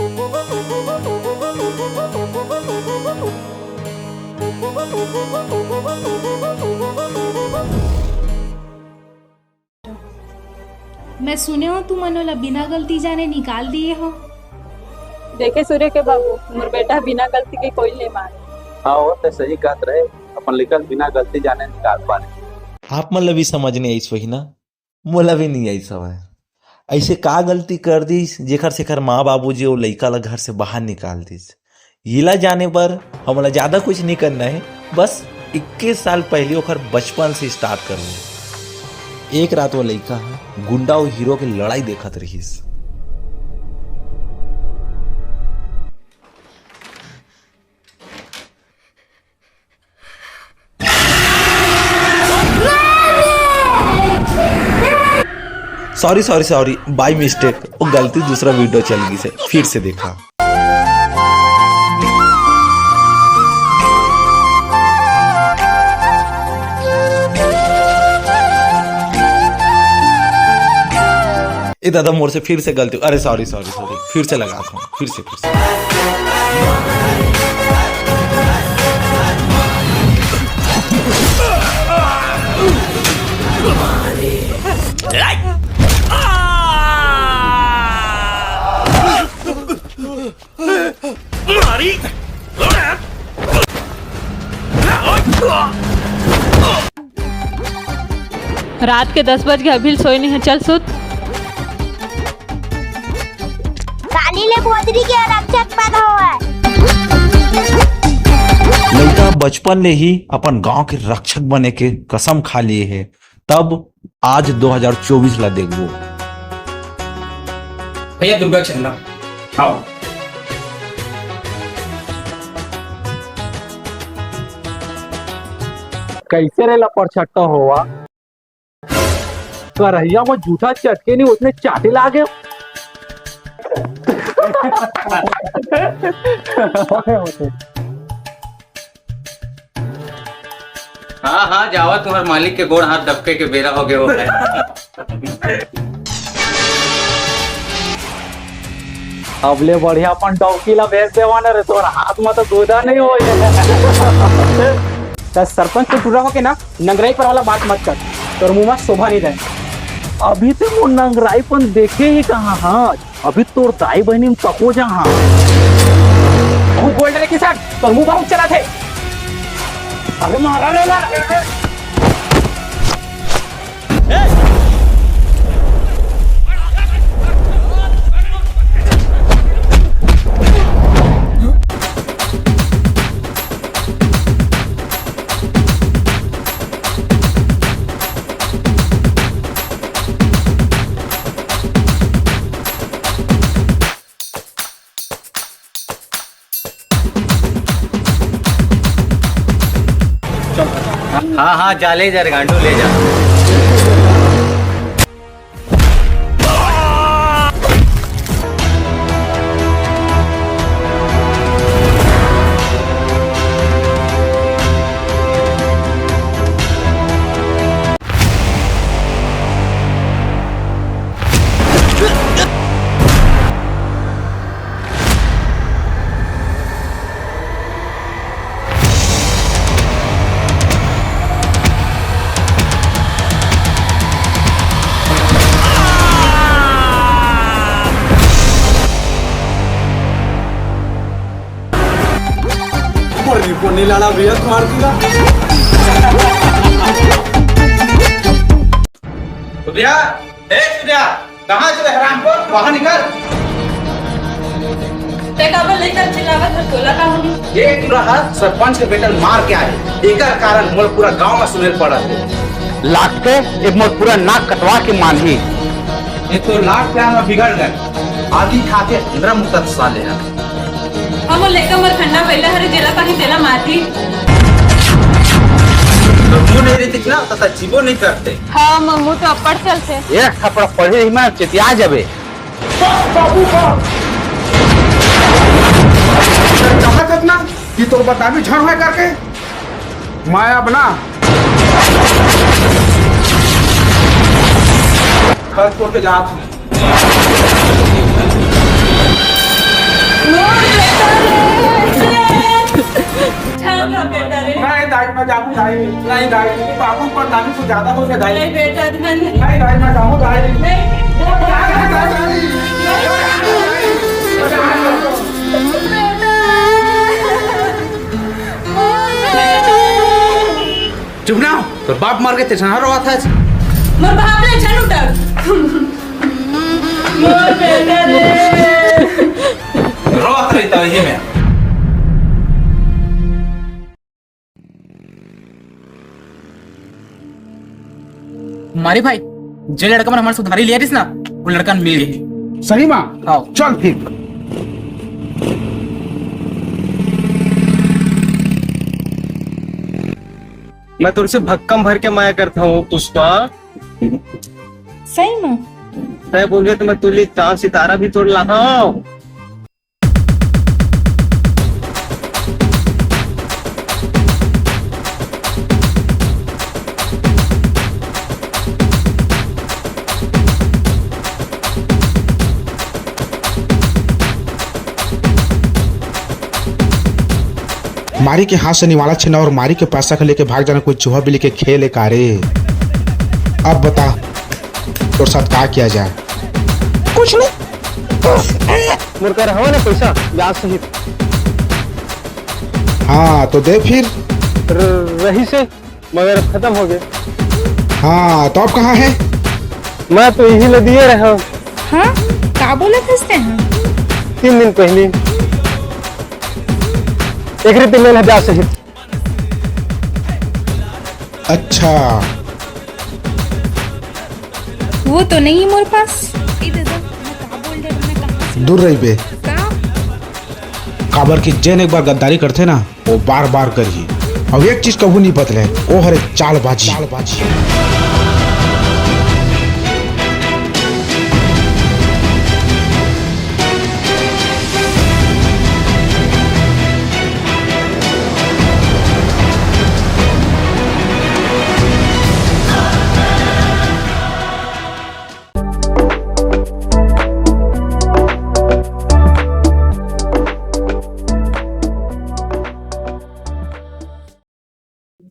मैं सुने हो तुम मनोला बिना गलती जाने निकाल दिए हो। देखे सूर्य के बाबू, मोर बेटा बिना गलती के कोई नहीं मारे। हाँ वो तो सही कहत रहे, अपन लिखल बिना गलती जाने निकाल पाने। आप मतलब भी समझ नहीं आई सही ना, मोला भी नहीं आई सब है। ऐसे का गलती कर दी जेकर सेकर माँ बाबूजी और लड़का ला घर से बाहर निकाल दीस। इला जाने पर हमला ज्यादा कुछ नहीं करना है, बस 21 साल पहले ओकर बचपन से स्टार्ट करना। एक रात वो लड़का गुंडा और हीरो की लड़ाई देखत रहीस। Sorry sorry sorry, by mistake, वो गलती दूसरा वीडियो चल गई से, फिर से देखा। ए दादा मोर से फिर से गलती, अरे सॉरी सॉरी सॉरी, फिर से लगाता हूँ, फिर से रात के 10 बज गए, अभी सोए नहीं है, चल सुत। ले भोजरी के रक्षक पैदा हुआ है। लड़का बचपन में ही अपन गांव के रक्षक बने के कसम खा लिए है, तब आज 2024 ला देख लो। भैया दुर्गा चंदा आओ। कैसे रे लपड़छट्टा हुआ, करहिया में जूठा चटके नहीं उसने चाटे लागे। हाँ हाँ जावा, तुम्हारे मालिक के गोड़ हाथ दबके के बेरा हो गए हो है। अबले बढ़िया अपन डौकी ला भेज देवाना रे, तोर हाथ में तो गोदा नहीं हो। सरपंच तो टूरा हो के ना नंगराई पर वाला बात मत कर, तोर मुंह में शोभा नहीं रहे। अभी तो वो नंगराईपन देखे ही कहाँ हाथ, अभी तोर दाई बहनी में पको जहाँ। बोल रहे किसान, तोर मुंह बहुत चला थे। अरे मारा रे ना। हाँ हाँ जा ले जा, गांडू ले जा। नहीं लाना भैया, मार दूंगा। सूर्या, ए सूर्या, कहाँ चले हरामखोर, बाहर निकल। लेकर चिल्लावत है, तोला का होगी। ये रहा सरपंच के बेटा मार के आए, एकर कारण मोर पूरा गांव में सुनेल पड़ा है। लाख पे एक मोर पूरा नाक कटवा के मांधी। ये तो लाख प्यार में बिगड़ गए, आदि खाके इंद्र मुक्त साले हैं। हम लेकर मर खंडा पहले हरे जेला का ही तेला मारती। तो मुंह नहीं देती ना, तथा जीवो नहीं करते। हाँ मम्मू तो अपर चलते। ये थप्पड़ पड़े ही मैं चितिया जाबे। कहा तक ना कि तो बताबी झड़ है करके माया बना खर्च करके जात हूँ। दाई नहीं दाई बाबू पर नानी को ज्यादा हो गया दाई नहीं बेटा धन नहीं दाई मैं जाऊँ दाई चुप ना तो बाप मर गए तेरा रोआ था मोर बाप ने छन उठक मोर बेटा रे रोआ रही था ये में मारी भाई जो लड़का मन हमारे सुधारी लिया ना वो लड़का मिल गई। सही माँ आओ चल फिर मैं तुझसे भक्कम भर के माया करता हूँ पुष्पा। सही में? मैं बोल रही तो मैं तुझे चांद सितारा भी तोड़ लाता हूँ। मारी के हाथ से निवाला छीना और मारी के पैसा का लेके भाग जाना कोई चूहा बिल्ली के खेल है कारे। अब बता तो साथ क्या किया जाए? कुछ नहीं मुड़कर रहा ना पैसा ब्याज सहित। हाँ तो दे फिर। रही से मगर अब खत्म हो गए। हाँ तो अब कहाँ है? मैं तो यही ले दिए रहा हूँ। हाँ का बोला फंसते हैं? 3 दिन पहले एक रिपीट लेना ब्याज सहित। अच्छा वो तो नहीं मोर पास। इधर दो, मैं का बोल रही हूँ, मैं कहाँ से दूर रही बे। का? काबर की जैन एक बार गद्दारी करते ना वो बार बार करी। अब एक चीज कबू नहीं बदले वो हरे चालबाजी।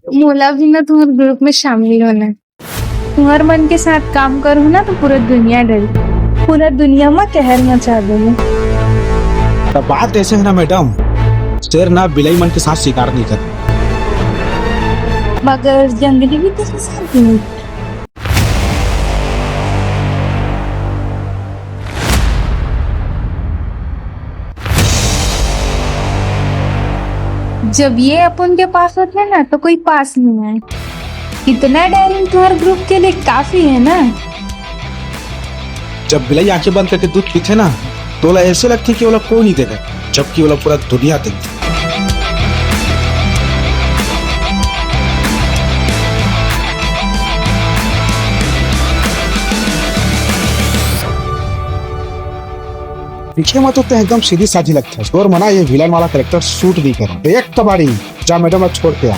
मोला भी ना तुम्हारे ग्रुप में शामिल होना है। तुम्हारे मन के साथ काम करो ना तो पूरा दुनिया डरी, पूरा दुनिया में कहर मचा देंगे। तो बात ऐसे है ना मैडम, शेर ना बिलाई मन के साथ शिकार नहीं कर। मगर जंगली भी तो साथ नहीं। जब ये अपन के पास होते हैं ना तो कोई पास नहीं आए। इतना डेयरिंग तुम्हारे ग्रुप के लिए काफी है ना। जब बिलाई आंखें बंद करके दूध पीते ना तो वाला ऐसे लगती कि वाला कोई नहीं देगा, जबकि वाला पूरा दुनिया देखती। दिखे मत तो एकदम सीधी साधी लगता है और मना ये विलन वाला कैरेक्टर सूट नहीं करा। एक कबाड़ी जा मैडम छोड़ के आ।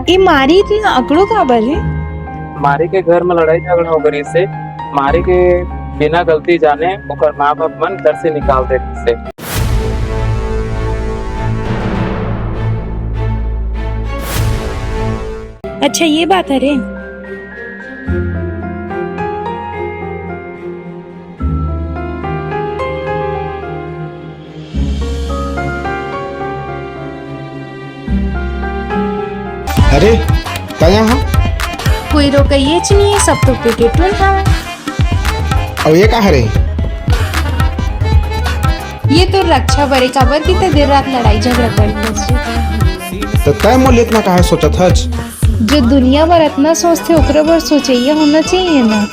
ये मारी थी अकड़ो का बले। मारी के घर में लड़ाई झगड़ा हो गई से मारी के बिना गलती जाने ओकर माँ बाप मन घर से निकाल देते से। अच्छा ये बात है रे। अरे क्या यहाँ कोई रोकइए नहीं है, सब तो क्रिकेट में था। अब ये कहा रे? ये तो रक्षा बड़े काबर की तो देर रात लड़ाई झगड़ा करते। तो तय मोल इतना कहा सोचा था? जो दुनिया भर इतना सोचते ओकरा बार सोचिए होना चाहिए ना।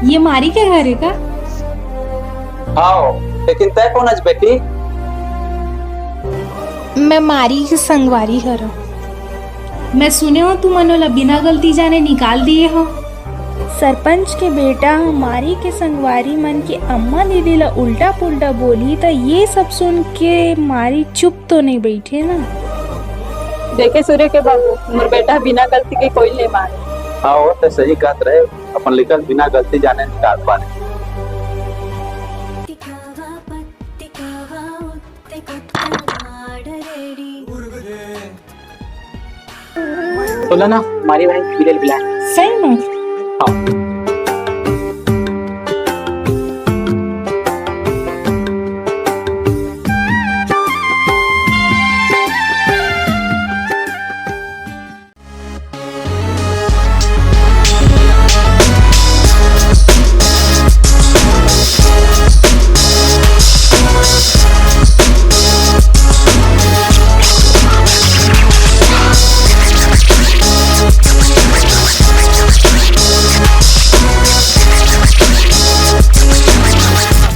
ये मारी के घर है का? हाँ, लेकिन तय कौन आज बेटी? मैं मारी की संगवारी हरो। मैं सुने हो तुम मनोला बिना गलती जाने निकाल दिए हो। सरपंच के बेटा मारी के संगवारी मन की अम्मा दीदी ला उल्टा पुल्टा बोली तो ये सब सुन के मारी चुप तो नहीं बैठे ना। देखे सूर्य के बाबू मोर बेटा बिना गलती के कोई ले मारे। हाँ वो तो सही बात रहे, अपन लिखल बिना गलती जाने निकाल पाने। बोला ना मारी भाई बिरल बिला। सही में? हाँ।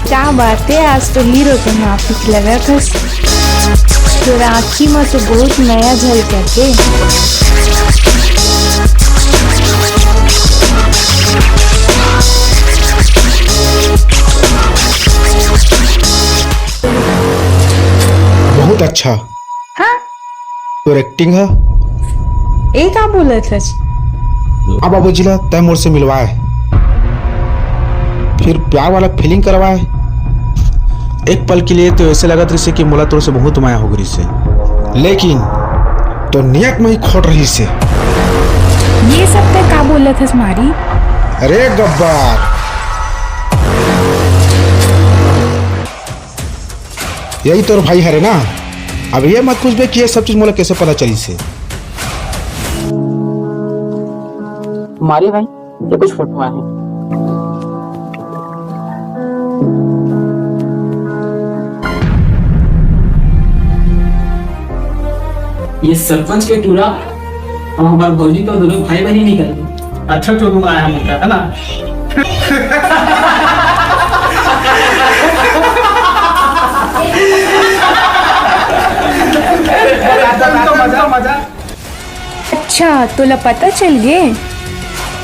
क्या बात है, आज तो हीरो के माफिक लगा था। तो आँखी में तो बहुत नया झल करके। बहुत अच्छा। हाँ, तो एक्टिंग है। एक आप बोला था। अब बाबू जिला तय मोड़ से मिलवाए, फिर प्यार वाला फीलिंग करवाए। एक पल के लिए तो ऐसे लगा था कि मोला तोर से बहुत माया हो गई से, लेकिन तो नियत में ही खोट रही से। ये सब पे का बोला था मारी? अरे गब्बार, यही तो भाई है रे ना। अब ये मत पूछ बे कि ये सब चीज मोला कैसे पता चली से। मारी भाई ये कुछ फोटो है। ये सरपंच के टूरा और हमारे भौजी तो दोनों भाई बहन निकल गए। अच्छा तो तुम आया मुद्दा है ना। अच्छा तो ला पता चल गए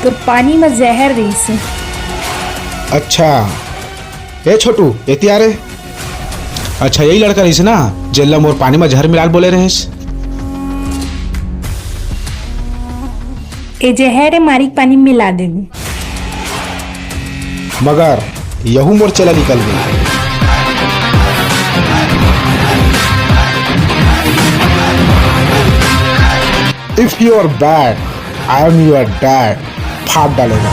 तो पानी में जहर रही से। अच्छा ए छोटू एती आ रे। अच्छा यही लड़का रही ना जेल्ला मोर पानी में जहर मिलाल बोले रहे। ए जहर मारी पानी में मिला देंगे, मगर यहू मोर चला निकल गई। If you are bad I am your dad. फाड़ डालेगा।